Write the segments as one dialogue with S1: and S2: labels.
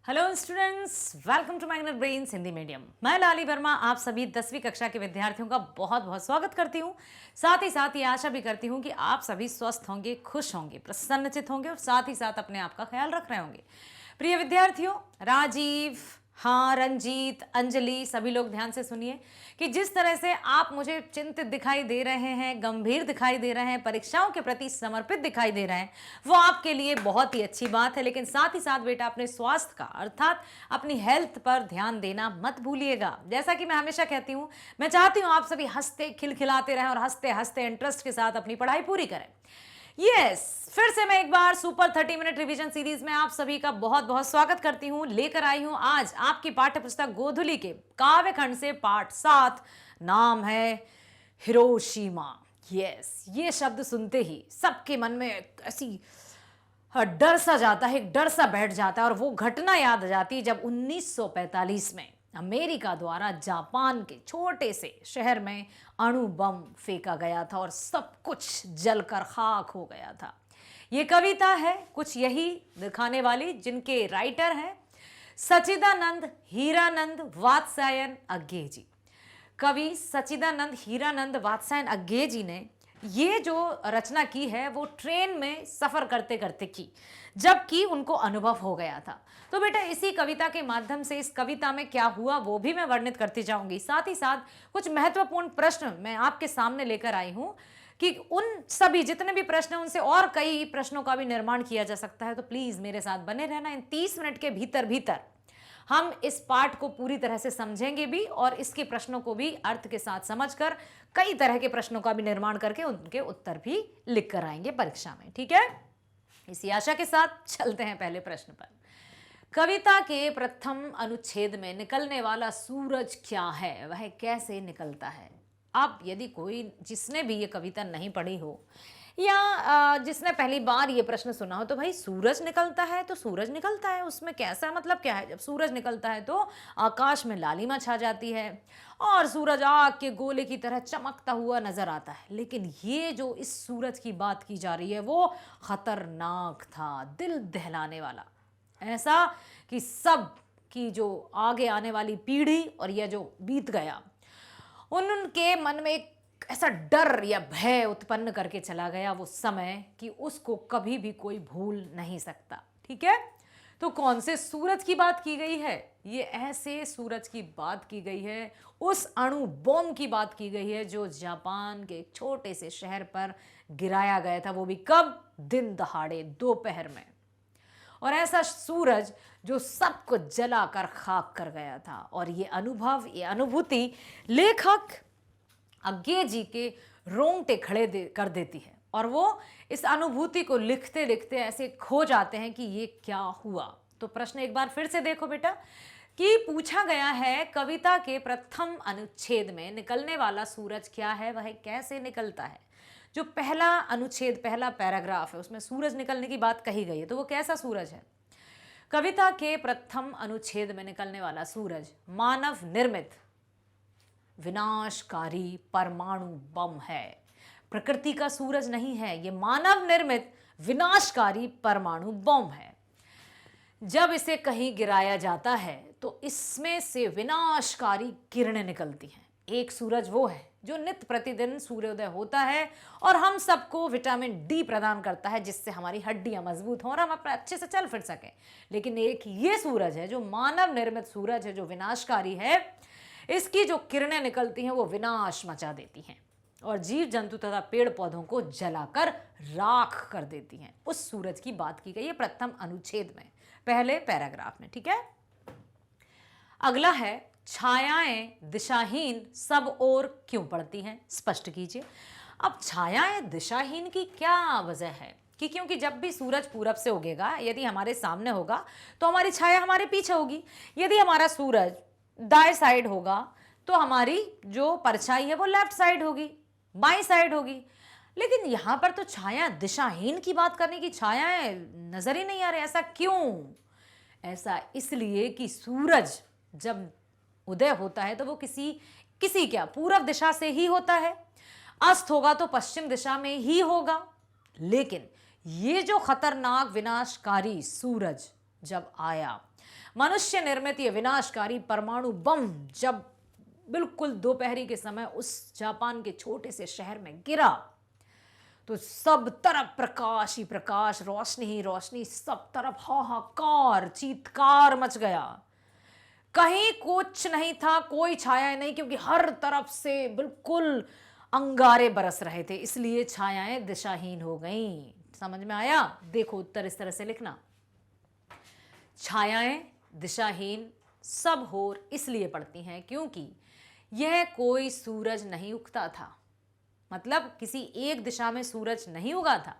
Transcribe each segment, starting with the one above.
S1: Hello students, welcome to Magnet Brains Hindi medium. मैं लाली वर्मा आप सभी 10वीं कक्षा के विद्यार्थियों का बहुत बहुत स्वागत करती हूँ। साथ ही साथ ये आशा भी करती हूँ कि आप सभी स्वस्थ होंगे, खुश होंगे, प्रसन्नचित होंगे और साथ ही साथ अपने आप का ख्याल रख रहे होंगे। प्रिय विद्यार्थियों, राजीव, हाँ, रंजीत, अंजलि, सभी लोग ध्यान से सुनिए कि जिस तरह से आप मुझे चिंतित दिखाई दे रहे हैं, गंभीर दिखाई दे रहे हैं, परीक्षाओं के प्रति समर्पित दिखाई दे रहे हैं, वो आपके लिए बहुत ही अच्छी बात है। लेकिन साथ ही साथ बेटा अपने स्वास्थ्य का अर्थात अपनी हेल्थ पर ध्यान देना मत भूलिएगा। जैसा कि मैं हमेशा कहती हूँ, मैं चाहती हूँ आप सभी हंसते खिलखिलाते रहें और हंसते हंसते इंटरेस्ट के साथ अपनी पढ़ाई पूरी करें। फिर से मैं एक बार सुपर 30 मिनट रिवीजन सीरीज में आप सभी का बहुत बहुत स्वागत करती हूं। लेकर आई हूं आज आपकी पाठ्य पुस्तक गोधुली के काव्य खंड से पाठ 7। नाम है हिरोशिमा। ये शब्द सुनते ही सबके मन में ऐसी डर सा जाता है, एक डर सा बैठ जाता है और वो घटना याद आ जाती है जब 1945 में अमेरिका द्वारा जापान के छोटे से शहर में अणु बम फेंका गया था और सब कुछ जलकर खाक हो गया था। ये कविता है कुछ यही दिखाने वाली, जिनके राइटर हैं सच्चिदानंद हीरानंद वात्स्यायन अज्ञे जी। कवि सच्चिदानंद हीरानंद वात्स्यायन अज्ञे जी ने ये जो रचना की है वो ट्रेन में सफर करते करते की, जबकि उनको अनुभव हो गया था। तो बेटा इसी कविता के माध्यम से इस कविता में क्या हुआ वो भी मैं वर्णित करती जाऊंगी। साथ ही साथ कुछ महत्वपूर्ण प्रश्न मैं आपके सामने लेकर आई हूं कि उन सभी जितने भी प्रश्न हैं उनसे और कई प्रश्नों का भी निर्माण किया जा सकता है। तो प्लीज मेरे साथ बने रहना। इन 30 मिनट के भीतर भीतर हम इस पाठ को पूरी तरह से समझेंगे भी और इसके प्रश्नों को भी अर्थ के साथ समझकर कई तरह के प्रश्नों का भी निर्माण करके उनके उत्तर भी लिख कर आएंगे परीक्षा में। ठीक है, इसी आशा के साथ चलते हैं पहले प्रश्न पर। कविता के प्रथम अनुच्छेद में निकलने वाला सूरज क्या है, वह कैसे निकलता है? अब यदि कोई जिसने भी ये कविता नहीं पढ़ी हो या जिसने पहली बार ये प्रश्न सुना हो, तो भाई सूरज निकलता है तो सूरज निकलता है, उसमें कैसा मतलब क्या है? जब सूरज निकलता है तो आकाश में लालिमा छा जाती है और सूरज आग के गोले की तरह चमकता हुआ नजर आता है। लेकिन ये जो इस सूरज की बात की जा रही है वो खतरनाक था, दिल दहलाने वाला, ऐसा कि सब की जो आगे आने वाली पीढ़ी और यह जो बीत गया उनके मन में एक ऐसा डर या भय उत्पन्न करके चला गया वो समय कि उसको कभी भी कोई भूल नहीं सकता। ठीक है, तो कौन से सूरज की बात की गई है? ये ऐसे सूरज की बात की गई है, उस अणु बम की बात की गई है जो जापान के एक छोटे से शहर पर गिराया गया था, वो भी कब? दिन दहाड़े, दोपहर में। और ऐसा सूरज जो सबको जलाकर खाक कर गया था। और ये अनुभव, ये अनुभूति लेखक अज्ञे जी के रोंगटे खड़े कर देती है और वो इस अनुभूति को लिखते लिखते ऐसे खो जाते हैं कि ये क्या हुआ। तो प्रश्न एक बार फिर से देखो बेटा कि पूछा गया है कविता के प्रथम अनुच्छेद में निकलने वाला सूरज क्या है, वह कैसे निकलता है। जो पहला अनुच्छेद, पहला पैराग्राफ है, उसमें सूरज निकलने की बात कही गई है, तो वो कैसा सूरज है? कविता के प्रथम अनुच्छेद में निकलने वाला सूरज मानव निर्मित विनाशकारी परमाणु बम है। प्रकृति का सूरज नहीं है, ये मानव निर्मित विनाशकारी परमाणु बम है। जब इसे कहीं गिराया जाता है तो इसमें से विनाशकारी किरणें निकलती हैं। एक सूरज वो है जो नित्य प्रतिदिन सूर्योदय होता है और हम सबको विटामिन डी प्रदान करता है, जिससे हमारी हड्डियां मजबूत हों और हम अपने अच्छे से चल फिर सकें। लेकिन एक ये सूरज है जो मानव निर्मित सूरज है, जो विनाशकारी है। इसकी जो किरणें निकलती हैं वो विनाश मचा देती हैं और जीव जंतु तथा पेड़ पौधों को जलाकर राख कर देती हैं। उस सूरज की बात की गई है प्रथम अनुच्छेद में, पहले पैराग्राफ में। ठीक है, अगला है छायाएं दिशाहीन सब ओर क्यों पड़ती हैं, स्पष्ट कीजिए। अब छायाएं दिशाहीन की क्या वजह है? कि क्योंकि जब भी सूरज पूरब से उगेगा, यदि हमारे सामने होगा तो हमारी छाया हमारे पीछे होगी। यदि हमारा सूरज दाएं साइड होगा तो हमारी जो परछाई है वो लेफ्ट साइड होगी, बाईं साइड होगी। लेकिन यहां पर तो छाया दिशाहीन की बात करने की, छायाएं नजर ही नहीं आ रही। ऐसा क्यों? ऐसा इसलिए कि सूरज जब उदय होता है तो वो किसी क्या पूर्व दिशा से ही होता है, अस्त होगा तो पश्चिम दिशा में ही होगा। लेकिन ये जो खतरनाक विनाशकारी सूरज जब आया। मनुष्य निर्मित ये विनाशकारी परमाणु बम जब बिल्कुल दोपहरी के समय उस जापान के छोटे से शहर में गिरा तो सब तरफ प्रकाश ही प्रकाश, रोशनी ही रोशनी, सब तरफ हाहाकार, चीत्कार मच गया। कहीं कुछ नहीं था, कोई छाया नहीं, क्योंकि हर तरफ से बिल्कुल अंगारे बरस रहे थे, इसलिए छायाएं दिशाहीन हो गईं। समझ में आया? देखो उत्तर इस तरह से लिखना। छायाएं दिशाहीन सब होर इसलिए पड़ती हैं क्योंकि यह कोई सूरज नहीं उगता था, मतलब किसी एक दिशा में सूरज नहीं उगा था।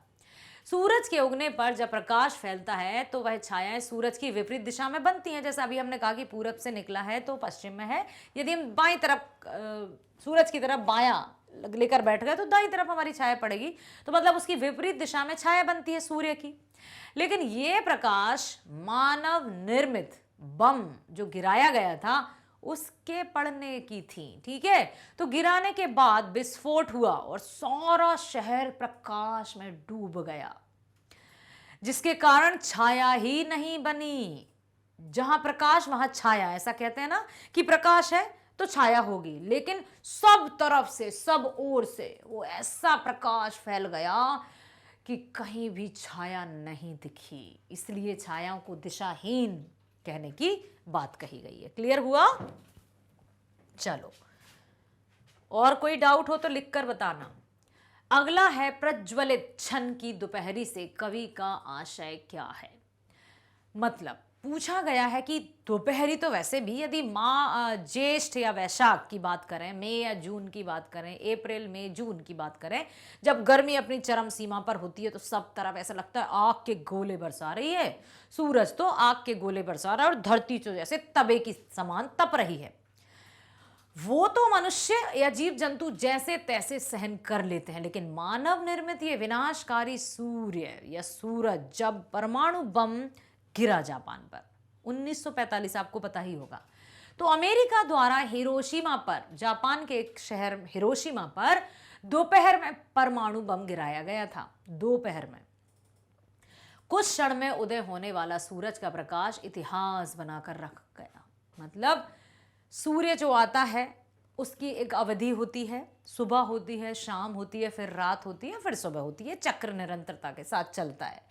S1: सूरज के उगने पर जब प्रकाश फैलता है तो वह छायाएं सूरज की विपरीत दिशा में बनती हैं। जैसा अभी हमने कहा कि पूरब से निकला है तो पश्चिम में है, यदि हम बाईं तरफ सूरज की तरफ बायां लेकर बैठ गए तो दाईं तरफ हमारी छाया पड़ेगी, तो मतलब उसकी विपरीत दिशा में छाया बनती है सूर्य की। लेकिन ये प्रकाश मानव निर्मित बम जो गिराया गया था उसके पड़ने की थी, ठीक है। तो गिराने के बाद विस्फोट हुआ और सारा शहर प्रकाश में डूब गया, जिसके कारण छाया ही नहीं बनी। जहां प्रकाश वहां छाया, ऐसा कहते हैं ना कि प्रकाश है तो छाया होगी, लेकिन सब तरफ से सब ओर से वो ऐसा प्रकाश फैल गया कि कहीं भी छाया नहीं दिखी, इसलिए छायाओं को दिशाहीन कहने की बात कही गई है। क्लियर हुआ? चलो, और कोई डाउट हो तो लिखकर बताना। अगला है प्रज्वलित क्षण की दोपहरी से कवि का आशय क्या है। मतलब पूछा गया है कि दोपहरी तो वैसे भी यदि ज्येष्ठ या वैशाख की बात करें, मई या जून की बात करें, अप्रैल मई जून की बात करें, जब गर्मी अपनी चरम सीमा पर होती है तो सब तरफ ऐसा लगता है आग के गोले बरसा रही है। सूरज तो आग के गोले बरसा रहा है और धरती तो जैसे तवे की समान तप रही है। वो तो मनुष्य या जीव जंतु जैसे तैसे सहन कर लेते हैं, लेकिन मानव निर्मित ये विनाशकारी सूर्य या सूरज जब परमाणु बम गिरा जापान पर 1945, आपको पता ही होगा, तो अमेरिका द्वारा हिरोशिमा पर, जापान के एक शहर हिरोशिमा पर दोपहर में परमाणु बम गिराया गया था। दोपहर में कुछ क्षण में उदय होने वाला सूरज का प्रकाश इतिहास बनाकर रख गया। मतलब सूर्य जो आता है उसकी एक अवधि होती है, सुबह होती है, शाम होती है, फिर रात होती है, फिर सुबह होती है, चक्र निरंतरता के साथ चलता है।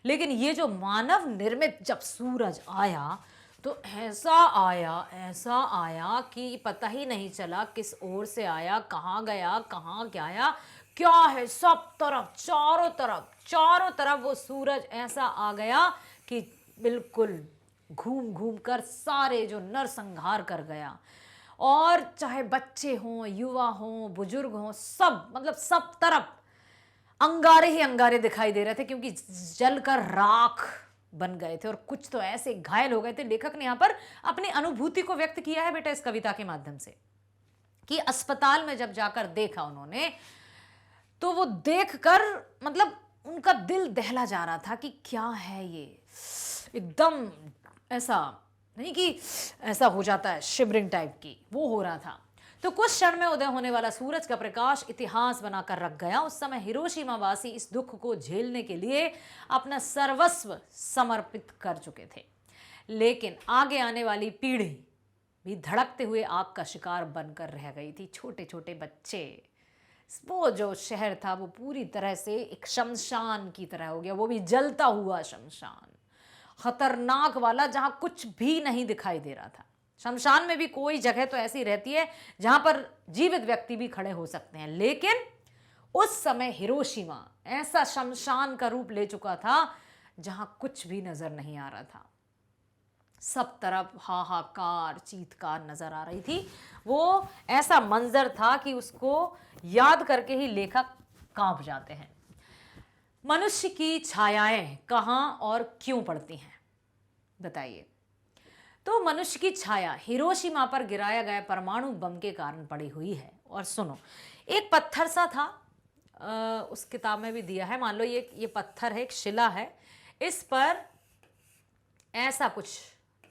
S1: लेकिन ये जो मानव निर्मित जब सूरज आया तो ऐसा आया कि पता ही नहीं चला किस ओर से आया, कहाँ गया, कहाँ गया, क्या है। सब तरफ चारों तरफ वो सूरज ऐसा आ गया कि बिल्कुल घूम घूम कर सारे जो नरसंहार कर गया। और चाहे बच्चे हों, युवा हों, बुजुर्ग हों, सब, मतलब सब तरफ अंगारे ही अंगारे दिखाई दे रहे थे, क्योंकि जलकर राख बन गए थे और कुछ तो ऐसे घायल हो गए थे। लेखक ने यहाँ पर अपनी अनुभूति को व्यक्त किया है बेटा इस कविता के माध्यम से, कि अस्पताल में जब जाकर देखा उन्होंने तो वो देखकर मतलब उनका दिल दहला जा रहा था कि क्या है ये। एकदम ऐसा नहीं कि ऐसा हो जाता है शिवरिंग टाइप की, वो हो रहा था। तो कुछ क्षण में उदय होने वाला सूरज का प्रकाश इतिहास बनाकर रख गया। उस समय हिरोशिमा वासी इस दुख को झेलने के लिए अपना सर्वस्व समर्पित कर चुके थे, लेकिन आगे आने वाली पीढ़ी भी धड़कते हुए आग का शिकार बनकर रह गई थी। छोटे छोटे बच्चे, वो जो शहर था वो पूरी तरह से एक शमशान की तरह हो गया, वो भी जलता हुआ शमशान, खतरनाक वाला, जहां कुछ भी नहीं दिखाई दे रहा था। शमशान में भी कोई जगह तो ऐसी रहती है जहां पर जीवित व्यक्ति भी खड़े हो सकते हैं, लेकिन उस समय हिरोशिमा ऐसा शमशान का रूप ले चुका था जहां कुछ भी नजर नहीं आ रहा था। सब तरफ हाहाकार, चीत्कार नजर आ रही थी। वो ऐसा मंजर था कि उसको याद करके ही लेखक कांप जाते हैं। मनुष्य की छायाएं कहां और क्यों पड़ती हैं, बताइए। तो मनुष्य की छाया हिरोशिमा पर गिराया गया परमाणु बम के कारण पड़ी हुई है। और सुनो, एक पत्थर सा था, उस किताब में भी दिया है, मान लो ये पत्थर है, एक शिला है, इस पर ऐसा कुछ,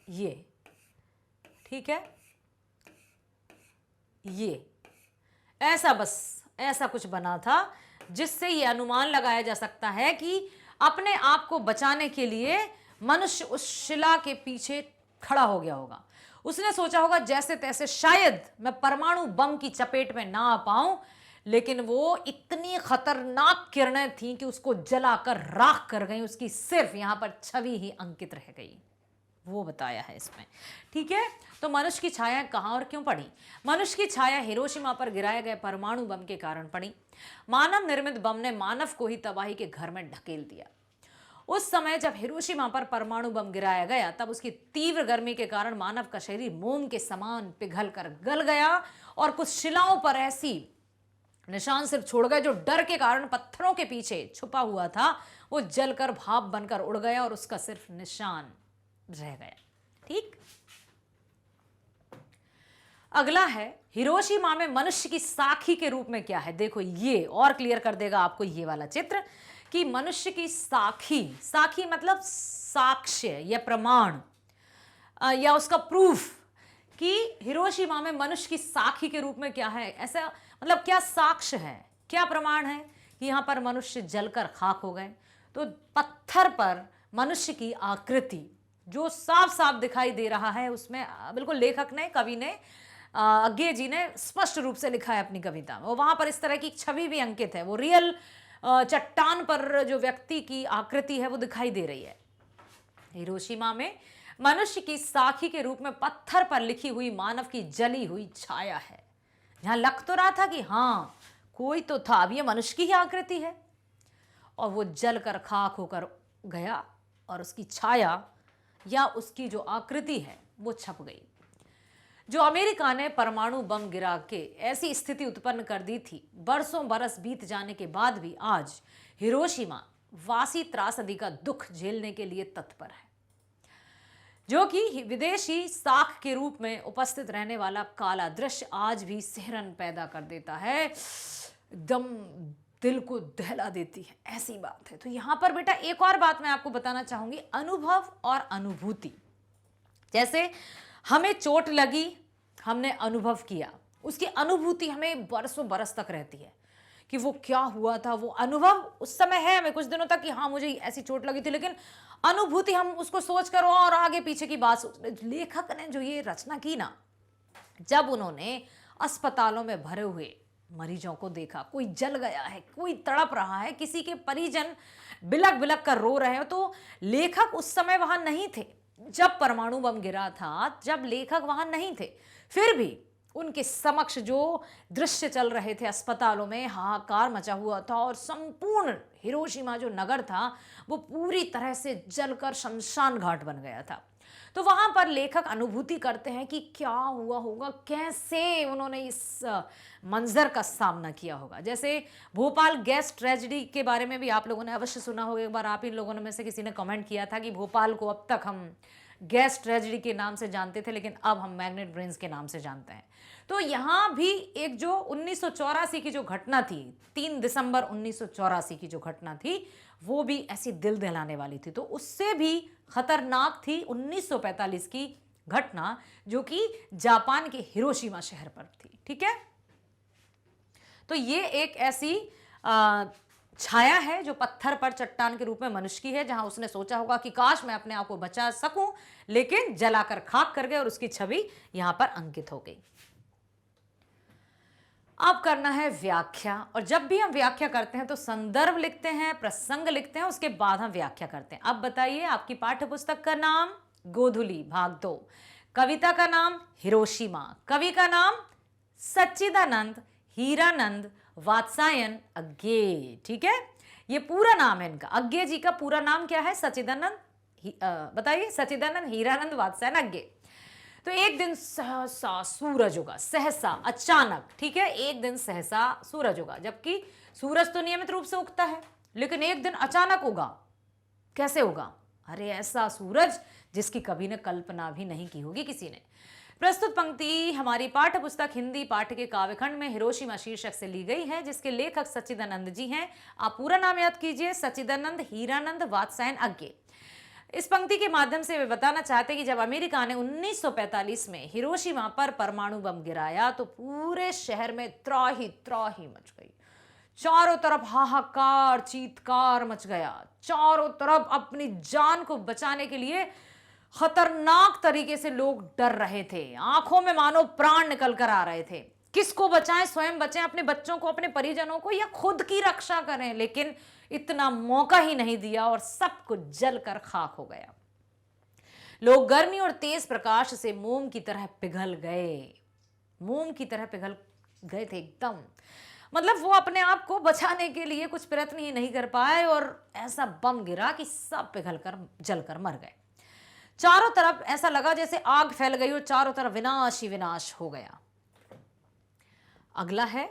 S1: ये ठीक है, ये ऐसा, बस ऐसा कुछ बना था जिससे ये अनुमान लगाया जा सकता है कि अपने आप को बचाने के लिए मनुष्य उस शिला के पीछे खड़ा हो गया होगा। उसने सोचा होगा जैसे तैसे शायद मैं परमाणु बम की चपेट में ना आ पाऊं, लेकिन वो इतनी खतरनाक किरणें थीं कि उसको जलाकर राख कर गई। उसकी सिर्फ यहां पर छवि ही अंकित रह गई, वो बताया है इसमें। ठीक है, तो मनुष्य की छाया कहां और क्यों पड़ी? मनुष्य की छाया हिरोशिमा पर गिराए गए परमाणु बम के कारण पड़ी। मानव निर्मित बम ने मानव को ही तबाही के घर में ढकेल दिया। उस समय जब हिरोशिमा पर परमाणु बम गिराया गया, तब उसकी तीव्र गर्मी के कारण मानव का शरीर मोम के समान पिघल कर गल गया और कुछ शिलाओं पर ऐसी निशान सिर्फ छोड़ गए जो डर के कारण पत्थरों के पीछे छुपा हुआ था, वो जलकर भाप बनकर उड़ गया और उसका सिर्फ निशान रह गया। ठीक, अगला है हिरोशिमा में मनुष्य की साखी के रूप में क्या है। देखो, ये और क्लियर कर देगा आपको ये वाला चित्र कि मनुष्य की साखी, साखी मतलब साक्ष्य या प्रमाण या उसका प्रूफ, कि हिरोशिमा में मनुष्य की साखी के रूप में क्या है। ऐसा मतलब क्या साक्ष्य है, क्या प्रमाण है कि यहां पर मनुष्य जलकर खाक हो गए। तो पत्थर पर मनुष्य की आकृति जो साफ साफ दिखाई दे रहा है, उसमें बिल्कुल लेखक ने, कवि ने, अज्ञे जी ने स्पष्ट रूप से लिखा है अपनी कविता में। वहां पर इस तरह की छवि भी अंकित है। वो रियल चट्टान पर जो व्यक्ति की आकृति है वो दिखाई दे रही है। हिरोशिमा में मनुष्य की साखी के रूप में पत्थर पर लिखी हुई मानव की जली हुई छाया है। यहां लग तो रहा था कि हाँ कोई तो था, अब ये मनुष्य की ही आकृति है, और वो जलकर खाक होकर गया और उसकी छाया या उसकी जो आकृति है वो छप गई। जो अमेरिका ने परमाणु बम गिरा के ऐसी स्थिति उत्पन्न कर दी थी, बरसों बरस बीत जाने के बाद भी आज हिरोशिमा वासी त्रासदी का दुख झेलने के लिए तत्पर है। जो कि विदेशी साख के रूप में उपस्थित रहने वाला काला दृश्य आज भी सिहरन पैदा कर देता है, एकदम दिल को दहला देती है, ऐसी बात है। तो यहां पर बेटा एक और बात मैं आपको बताना चाहूंगी, अनुभव और अनुभूति। जैसे हमें चोट लगी, हमने अनुभव किया, उसकी अनुभूति हमें बरसों बरस तक रहती है कि वो क्या हुआ था। वो अनुभव उस समय है हमें कुछ दिनों तक कि हाँ मुझे ऐसी चोट लगी थी, लेकिन अनुभूति हम उसको सोच कर और आगे पीछे की बात सोच। लेखक ने जो ये रचना की ना, जब उन्होंने अस्पतालों में भरे हुए मरीजों को देखा, कोई जल गया है, कोई तड़प रहा है, किसी के परिजन बिलक बिलक कर रो रहे हो, तो लेखक उस समय वहां नहीं थे जब परमाणु बम गिरा था, जब लेखक वहां नहीं थे, फिर भी उनके समक्ष जो दृश्य चल रहे थे, अस्पतालों में हाहाकार मचा हुआ था और संपूर्ण हिरोशिमा जो नगर था वो पूरी तरह से जलकर शमशान घाट बन गया था। तो वहां पर लेखक अनुभूति करते हैं कि क्या हुआ होगा, कैसे उन्होंने इस मंजर का सामना किया होगा। जैसे भोपाल गैस ट्रेजेडी के बारे में भी आप लोगों ने अवश्य सुना होगा। एक बार आप इन लोगों में से किसी ने कमेंट किया था कि भोपाल को अब तक हम गैस ट्रेजेडी के नाम से जानते थे, लेकिन अब हम मैग्नेट ब्रेन्स के नाम से जानते हैं। तो यहाँ भी एक जो 1984 की जो घटना थी, 3 दिसंबर 1984 की जो घटना थी, वो भी ऐसी दिल दहलाने वाली थी। तो उससे भी खतरनाक थी 1945 की घटना, जो कि जापान के हिरोशिमा शहर पर थी। ठीक है, तो ये एक ऐसी छाया है जो पत्थर पर चट्टान के रूप में मनुष्य की है, जहां उसने सोचा होगा कि काश मैं अपने आप को बचा सकूं, लेकिन जलाकर खाक कर गए और उसकी छवि यहां पर अंकित हो गई। अब करना है व्याख्या, और जब भी हम व्याख्या करते हैं तो संदर्भ लिखते हैं, प्रसंग लिखते हैं, उसके बाद हम व्याख्या करते हैं। अब बताइए, आपकी पाठ्य पुस्तक का नाम गोधुली भाग 2, कविता का नाम हिरोशिमा, कवि का नाम सच्चिदानंद हीरानंद वात्सायन अज्ञे। ठीक है, ये पूरा नाम है इनका। अज्ञे जी का पूरा नाम क्या है? सच्चिदानंद, बताइए, सच्चिदानंद हीरानंद वात्सायन अज्ञे। तो एक दिन सहसा सूरज उगा, सहसा अचानक, ठीक है, एक दिन सहसा सूरज उगा, जबकि सूरज तो नियमित रूप से उगता है, लेकिन एक दिन अचानक उगा। कैसे उगा? अरे ऐसा सूरज जिसकी कभी ने कल्पना भी नहीं की होगी किसी ने। प्रस्तुत पंक्ति हमारी पाठ्य पुस्तक हिंदी पाठ्य के काव्यखंड में हिरोशिमा शीर्षक से ली गई है, जिसके लेखक सच्चिदानंद जी हैं। आप पूरा नाम याद कीजिए, सच्चिदानंद हीरानंद वात्सायन अज्ञे। इस पंक्ति के माध्यम से वे बताना चाहते हैं कि जब अमेरिका ने 1945 में हिरोशिमा पर परमाणु बम गिराया तो पूरे शहर में त्राही त्राही मच गई। चारों तरफ हाहाकार चीत्कार मच गया। चारों तरफ अपनी जान को बचाने के लिए खतरनाक तरीके से लोग डर रहे थे। आंखों में मानो प्राण निकल कर आ रहे थे। किसको बचाएं, स्वयं बचें, अपने बच्चों को, अपने परिजनों को, या खुद की रक्षा करें। लेकिन इतना मौका ही नहीं दिया और सब कुछ जलकर खाक हो गया। लोग गर्मी और तेज प्रकाश से मोम की तरह पिघल गए। मोम की तरह पिघल गए थे एकदम। मतलब वो अपने आप को बचाने के लिए कुछ प्रयत्न ही नहीं कर पाए और ऐसा बम गिरा कि सब पिघलकर जलकर मर गए। चारों तरफ ऐसा लगा जैसे आग फैल गई और चारों तरफ विनाश ही विनाश हो गया। अगला है,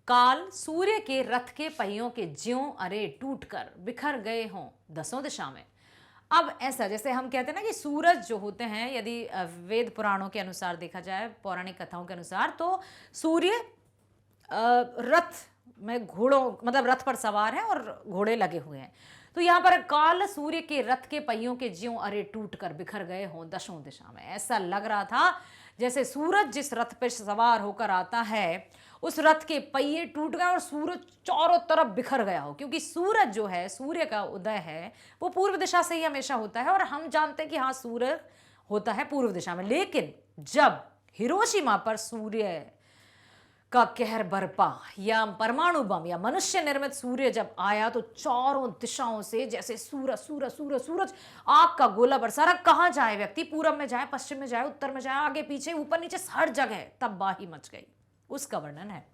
S1: काल सूर्य के रथ के पहियों के ज्यों अरे टूटकर बिखर गए हों दसों दिशा में। अब ऐसा जैसे हम कहते हैं ना कि सूरज जो होते हैं, यदि वेद पुराणों के अनुसार देखा जाए, पौराणिक कथाओं के अनुसार, तो सूर्य रथ में घोड़ों, मतलब रथ पर सवार है और घोड़े लगे हुए हैं। तो यहाँ पर काल सूर्य के रथ के पहियों के ज्यों अरे टूट कर बिखर गए हों दसों दिशा में। ऐसा लग रहा था जैसे सूरज जिस रथ पर सवार होकर आता है उस रथ के पहिए टूट गए और सूरज चारों तरफ बिखर गया हो। क्योंकि सूरज जो है, सूर्य का उदय है वो पूर्व दिशा से ही हमेशा होता है और हम जानते हैं कि हाँ, सूर्य होता है पूर्व दिशा में। लेकिन जब हिरोशिमा पर सूर्य का कहर बरपा या परमाणु बम या मनुष्य निर्मित सूर्य जब आया तो चारों दिशाओं से जैसे सूरज सूरज सूरज सूरज आग का गोला बरसा रहा। कहां जाए व्यक्ति, पूरब में जाए, पश्चिम में जाए, उत्तर में जाए, आगे पीछे, ऊपर नीचे, हर जगह तबाही मच गई। उसका वर्णन है।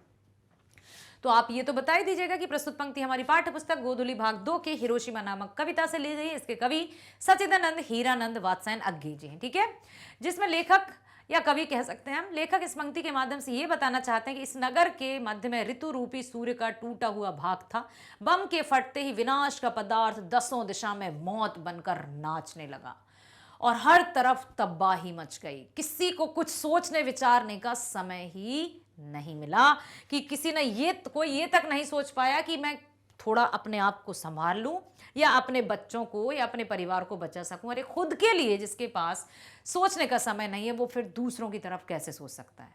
S1: तो आप ये तो बता ही दीजिएगा कि प्रस्तुत पंक्ति हमारी पाठ्य पुस्तक गोधूली भाग 2 के हिरोशिमा नामक कविता से ली गई। इसके कवि सच्चिदानंद हीरानंद वात्स्यायन अग्गी जी हैं, ठीक है, जिसमें लेखक या कवि कह सकते हैं हम, लेखक इस पंक्ति के माध्यम से ये बताना चाहते हैं कि इस नगर के मध्य में ऋतु रूपी सूर्य का टूटा हुआ भाग था। बम के फटते ही विनाश का पदार्थ दसों दिशा में मौत बनकर नाचने लगा और हर तरफ तबाही मच गई। किसी को कुछ सोचने विचारने का समय ही नहीं मिला कि किसी ने कोई ये तक नहीं सोच पाया कि मैं थोड़ा अपने आप को संभाल लूं या अपने बच्चों को या अपने परिवार को बचा सकूं। अरे खुद के लिए जिसके पास सोचने का समय नहीं है वो फिर दूसरों की तरफ कैसे सोच सकता है।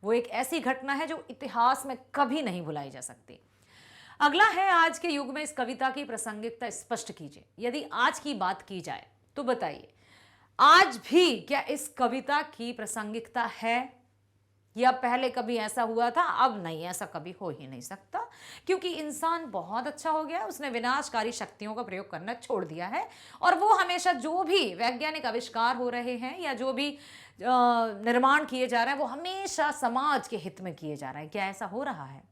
S1: वो एक ऐसी घटना है जो इतिहास में कभी नहीं भुलाई जा सकती। अगला है, आज के युग में इस कविता की प्रासंगिकता स्पष्ट कीजिए। यदि आज की बात की जाए तो बताइए, आज भी क्या इस कविता की प्रासंगिकता है या पहले कभी ऐसा हुआ था? अब नहीं, ऐसा कभी हो ही नहीं सकता, क्योंकि इंसान बहुत अच्छा हो गया। उसने विनाशकारी शक्तियों का प्रयोग करना छोड़ दिया है और वो हमेशा जो भी वैज्ञानिक आविष्कार हो रहे हैं या जो भी निर्माण किए जा रहे हैं वो हमेशा समाज के हित में किए जा रहे हैं। क्या ऐसा हो रहा है?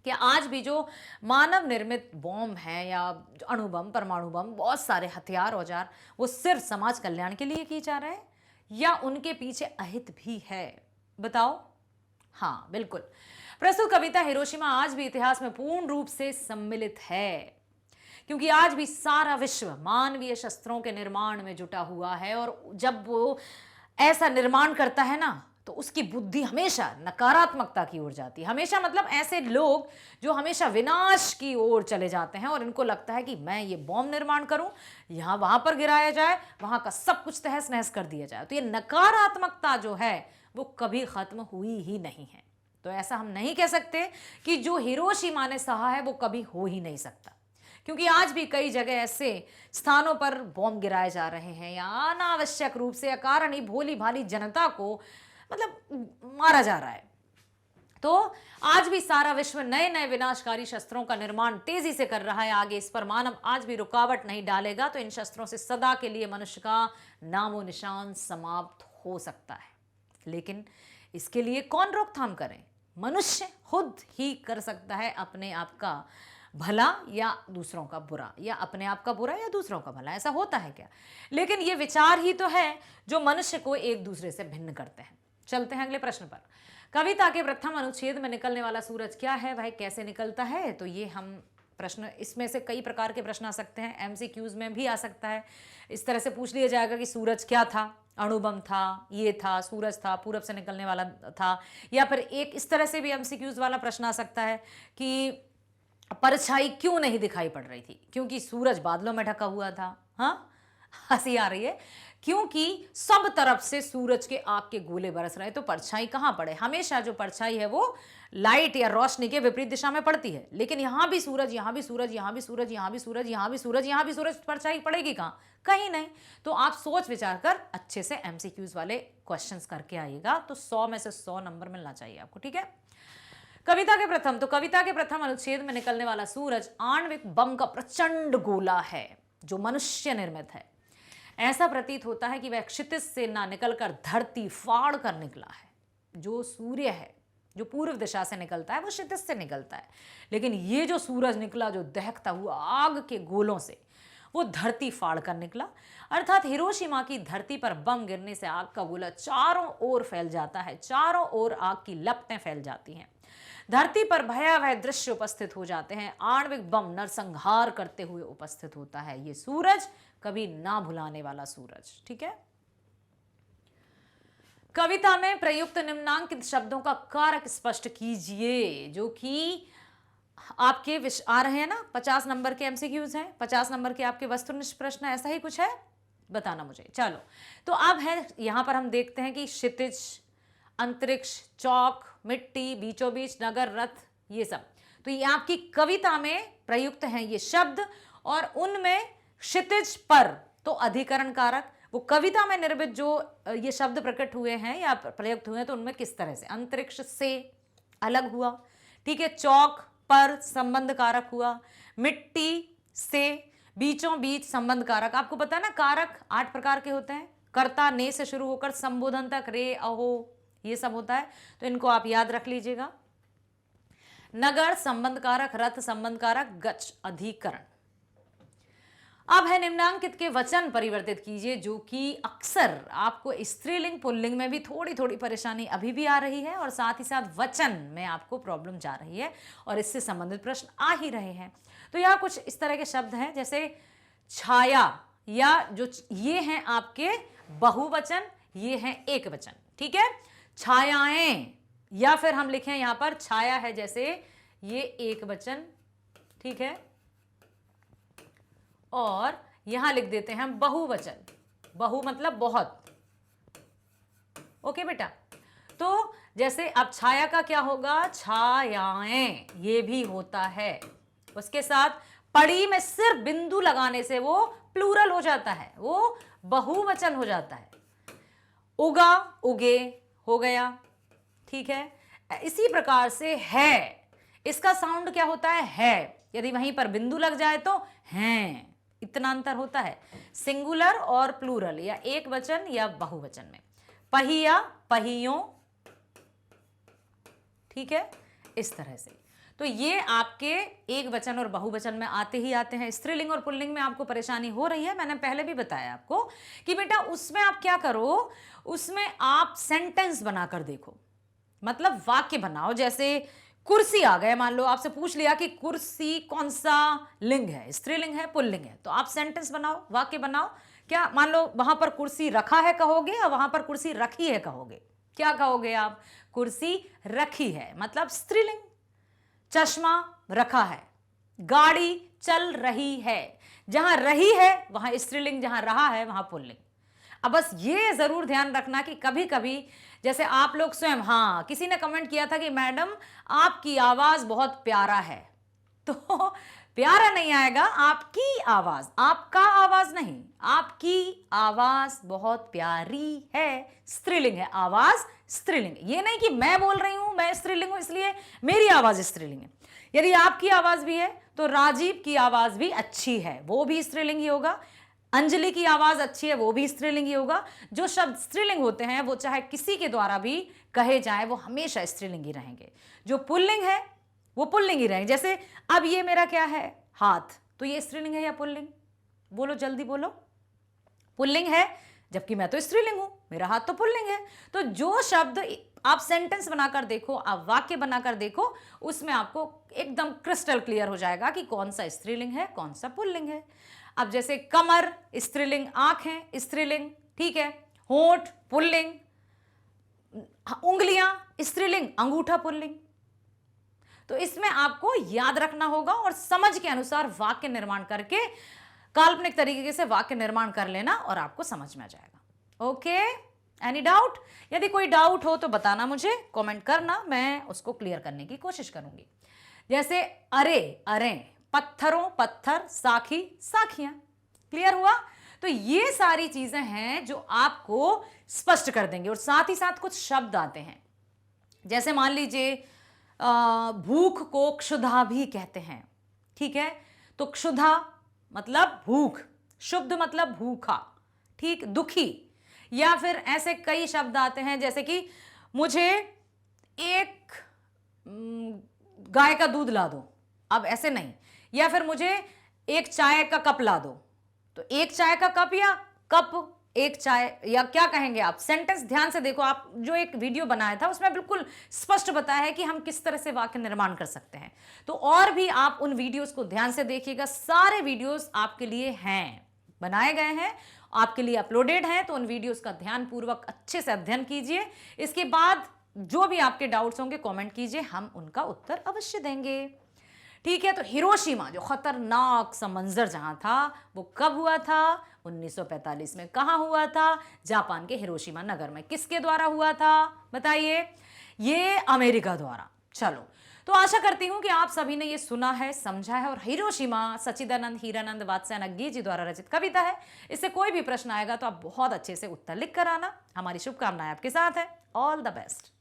S1: कि आज भी जो मानव निर्मित बॉम्ब है या अणुबम, परमाणु बम, बहुत सारे हथियार औजार, वो सिर्फ समाज कल्याण के लिए किए जा रहे हैं या उनके पीछे अहित भी है? बताओ। हाँ, बिल्कुल। प्रस्तुत कविता हिरोशिमा आज भी इतिहास में पूर्ण रूप से सम्मिलित है, क्योंकि आज भी सारा विश्व मानवीय शस्त्रों के निर्माण में जुटा हुआ है और जब वो ऐसा निर्माण करता है ना तो उसकी बुद्धि हमेशा नकारात्मकता की ओर जाती है। हमेशा मतलब ऐसे लोग जो हमेशा विनाश की ओर चले जाते हैं और इनको लगता है कि मैं ये बॉम्ब निर्माण करूं, यहां वहां पर गिराया जाए, वहां का सब कुछ तहस नहस कर दिया जाए। तो ये नकारात्मकता जो है वो कभी खत्म हुई ही नहीं है। तो ऐसा हम नहीं कह सकते कि जो हिरोशिमा ने सहा है वो कभी हो ही नहीं सकता, क्योंकि आज भी कई जगह ऐसे स्थानों पर बॉम्ब गिराए जा रहे हैं या अनावश्यक रूप से अकारण ही भोली भाली जनता को मतलब मारा जा रहा है। तो आज भी सारा विश्व नए नए विनाशकारी शस्त्रों का निर्माण तेजी से कर रहा है। आगे इस पर मानव आज भी रुकावट नहीं डालेगा तो इन शस्त्रों से सदा के लिए मनुष्य का नामो निशान समाप्त हो सकता है। लेकिन इसके लिए कौन रोकथाम करे? मनुष्य खुद ही कर सकता है अपने आप का भला या दूसरों का बुरा, या अपने आप का बुरा या दूसरों का भला। ऐसा होता है क्या? लेकिन ये विचार ही तो है जो मनुष्य को एक दूसरे से भिन्न करते हैं। चलते हैं अगले प्रश्न पर। कविता के प्रथम अनुच्छेद में निकलने वाला सूरज क्या है, वह कैसे निकलता है? तो ये हम प्रश्न, इसमें से कई प्रकार के प्रश्न आ सकते हैं, एमसीक्यूज में भी आ सकता है। इस तरह से पूछ लिया जाएगा कि सूरज क्या था, अणुबम था, ये था, सूरज था, पूरब से निकलने वाला था। या फिर एक इस तरह से भी एमसीक्यूज वाला प्रश्न आ सकता है कि परछाई क्यों नहीं दिखाई पड़ रही थी, क्योंकि सूरज बादलों में ढका हुआ था। हाँ, हंसी आ रही है। क्योंकि सब तरफ से सूरज के आग के गोले बरस रहे हैं, तो परछाई कहां पड़े? हमेशा जो परछाई है वो लाइट या रोशनी के विपरीत दिशा में पड़ती है, लेकिन यहां भी सूरज, यहां भी सूरज, यहां भी सूरज, यहां भी सूरज, यहां भी सूरज, यहां भी सूरज, परछाई पड़ेगी कहां? कहीं नहीं। तो आप सोच विचार कर अच्छे से एमसीक्यूज वाले क्वेश्चंस करके आइएगा, तो 100 में से 100 नंबर मिलना चाहिए आपको, ठीक है। कविता के प्रथम अनुच्छेद में निकलने वाला सूरज आणविक बम का प्रचंड गोला है जो मनुष्य निर्मित है। ऐसा प्रतीत होता है कि वह क्षितिज से ना निकलकर धरती फाड़ कर निकला है। जो सूर्य है जो पूर्व दिशा से निकलता है वो क्षितिज से निकलता है, लेकिन ये जो सूरज निकला जो दहकता हुआ आग के गोलों से, वो धरती फाड़ कर निकला। अर्थात हिरोशिमा की धरती पर बम गिरने से आग का गोला चारों ओर फैल जाता है, चारों ओर आग की लपटें फैल जाती हैं, धरती पर भयावह दृश्य उपस्थित हो जाते हैं, आणविक बम नरसंहार करते हुए उपस्थित होता है। ये सूरज कभी ना भुलाने वाला सूरज, ठीक है। कविता में प्रयुक्त निम्नांकित शब्दों का कारक स्पष्ट कीजिए, जो कि आपके आ रहे हैं ना, 50 नंबर के एमसीक्यूज हैं, 50 नंबर के आपके वस्तुनिष्ठ प्रश्न, ऐसा ही कुछ है, बताना मुझे। चलो, तो अब है यहां पर हम देखते हैं कि क्षितिज, अंतरिक्ष, चौक, मिट्टी, बीचों बीच, नगर, रथ, ये सब। तो ये आपकी कविता में प्रयुक्त हैं ये शब्द, और उनमें क्षितिज पर तो अधिकरण कारक, वो कविता में निर्मित जो ये शब्द प्रकट हुए हैं या प्रयुक्त हुए हैं, तो उनमें किस तरह से अंतरिक्ष से अलग हुआ, ठीक है। चौक पर संबंध कारक हुआ, मिट्टी से बीचों बीच संबंध कारक। आपको पता है ना, कारक 8 प्रकार के होते हैं, कर्ता ने से शुरू होकर संबोधन तक, रे, अहो, ये सब होता है, तो इनको आप याद रख लीजिएगा। नगर संबंध कारक, रथ संबंध कारक, गच्छ अधिकरण। अब है निम्नांकित के वचन परिवर्तित कीजिए, जो कि अक्सर आपको स्त्रीलिंग पुल्लिंग में भी थोड़ी थोड़ी परेशानी अभी भी आ रही है, और साथ ही साथ वचन में आपको प्रॉब्लम जा रही है, और इससे संबंधित प्रश्न आ ही रहे हैं। तो यहाँ कुछ इस तरह के शब्द हैं, जैसे छाया, या जो ये हैं आपके बहुवचन, ये हैं एक वचन, ठीक है। छायाएं, या फिर हम लिखें यहां पर छाया है, जैसे ये एक वचन, ठीक है, और यहां लिख देते हैं हम बहुवचन, बहु मतलब बहुत, ओके बेटा। तो जैसे अब छाया का क्या होगा, छायाएं, ये भी होता है। उसके साथ पड़ी में सिर्फ बिंदु लगाने से वो प्लूरल हो जाता है, वो बहुवचन हो जाता है। उगा, उगे हो गया, ठीक है। इसी प्रकार से है, इसका साउंड क्या होता है, यदि वहीं पर बिंदु लग जाए तो हैं, इतना अंतर होता है सिंगुलर और प्लूरल, या एक वचन या बहुवचन में। पहिया, पहियों, ठीक है, इस तरह से। तो ये आपके एक वचन और बहुवचन में आते ही आते हैं। स्त्रीलिंग और पुल्लिंग में आपको परेशानी हो रही है, मैंने पहले भी बताया आपको कि बेटा उसमें आप क्या करो, उसमें आप सेंटेंस बनाकर देखो, मतलब वाक्य बनाओ। जैसे कुर्सी आ गए, मान लो आपसे पूछ लिया कि कुर्सी कौन सा लिंग है, स्त्रीलिंग है, पुल्लिंग है, तो आप सेंटेंस बनाओ, वाक्य बनाओ। क्या मान लो वहां पर कुर्सी रखा है कहोगे, और वहां पर कुर्सी रखी है कहोगे, क्या कहोगे आप, कुर्सी रखी है मतलब स्त्रीलिंग। चश्मा रखा है, गाड़ी चल रही है, जहां रही है वहां स्त्रीलिंग, जहां रहा है वहां पुल्लिंग। अब बस ये जरूर ध्यान रखना कि कभी कभी जैसे आप लोग स्वयं, हाँ किसी ने कमेंट किया था कि मैडम आपकी आवाज बहुत प्यारा है, तो प्यारा नहीं आएगा, आपकी आवाज, आपका आवाज नहीं, आपकी आवाज बहुत प्यारी है, स्त्रीलिंग है, आवाज स्त्रीलिंग। ये नहीं कि मैं बोल रही हूं, मैं स्त्रीलिंग हूं इसलिए मेरी आवाज स्त्रीलिंग है। यदि आपकी आवाज भी है तो राजीव की आवाज भी अच्छी है, वो भी स्त्रीलिंग ही होगा। अंजलि की आवाज अच्छी है, वो भी स्त्रीलिंग ही होगा। जो शब्द स्त्रीलिंग होते हैं वो चाहे किसी के द्वारा भी कहे जाए वो हमेशा स्त्रीलिंग ही रहेंगे। जो पुल्लिंग है वो पुल्लिंग ही रहेंगे। जैसे अब ये मेरा क्या है, हाथ, तो ये स्त्रीलिंग है या पुल्लिंग, बोलो जल्दी बोलो। पुल्लिंग है, जबकि मैं तो स्त्रीलिंग हूं, मेरा हाथ तो पुल्लिंग है। तो जो शब्द आप सेंटेंस बनाकर देखो, आप वाक्य बनाकर देखो, उसमें आपको एकदम क्रिस्टल क्लियर हो जाएगा कि कौन सा स्त्रीलिंग है कौन सा पुल्लिंग है। अब जैसे कमर स्त्रीलिंग, आंखें स्त्रीलिंग, ठीक है, होंठ पुल्लिंग, उंगलियां स्त्रीलिंग, अंगूठा पुल्लिंग। तो इसमें आपको याद रखना होगा और समझ के अनुसार वाक्य निर्माण करके काल्पनिक तरीके से वाक्य निर्माण कर लेना और आपको समझ में आ जाएगा। Okay, any doubt? यदि कोई डाउट हो तो बताना मुझे, कमेंट करना, मैं उसको क्लियर करने की कोशिश करूंगी। जैसे अरे अरे, पत्थरों पत्थर, साखी साखियां। क्लियर हुआ? तो ये सारी चीजें हैं जो आपको स्पष्ट कर देंगे। और साथ ही साथ कुछ शब्द आते हैं, जैसे मान लीजिए भूख को क्षुधा भी कहते हैं। ठीक है, तो क्षुधा मतलब भूख, शुद्ध मतलब भूखा, ठीक, दुखी। या फिर ऐसे कई शब्द आते हैं जैसे कि मुझे एक गाय का दूध ला दो, अब ऐसे नहीं। या फिर मुझे एक चाय का कप ला दो, तो एक चाय का कप या कप एक चाय, या क्या कहेंगे आप? सेंटेंस ध्यान से देखो, आप जो एक वीडियो बनाया था उसमें बिल्कुल स्पष्ट बताया है कि हम किस तरह से वाक्य निर्माण कर सकते हैं। तो और भी आप उन वीडियोस को ध्यान से देखिएगा, सारे वीडियोस आपके लिए हैं, बनाए गए हैं, आपके लिए अपलोडेड हैं। तो उन वीडियोस का ध्यानपूर्वक अच्छे से अध्ययन कीजिए। इसके बाद जो भी आपके डाउट्स होंगे कमेंट कीजिए, हम उनका उत्तर अवश्य देंगे। ठीक है, तो हिरोशिमा जो खतरनाक सा मंजर जहां था, वो कब हुआ था? 1945 में। कहां हुआ था? जापान के हिरोशिमा नगर में। किसके द्वारा हुआ था बताइए? ये अमेरिका द्वारा। चलो, तो आशा करती हूं कि आप सभी ने ये सुना है, समझा है। और हिरोशिमा सच्चिदानंद हीरानंद वात्स्यायन जी द्वारा रचित कविता है। इससे कोई भी प्रश्न आएगा तो आप बहुत अच्छे से उत्तर लिख कर आना। हमारी शुभकामनाएं आपके साथ है। All the best.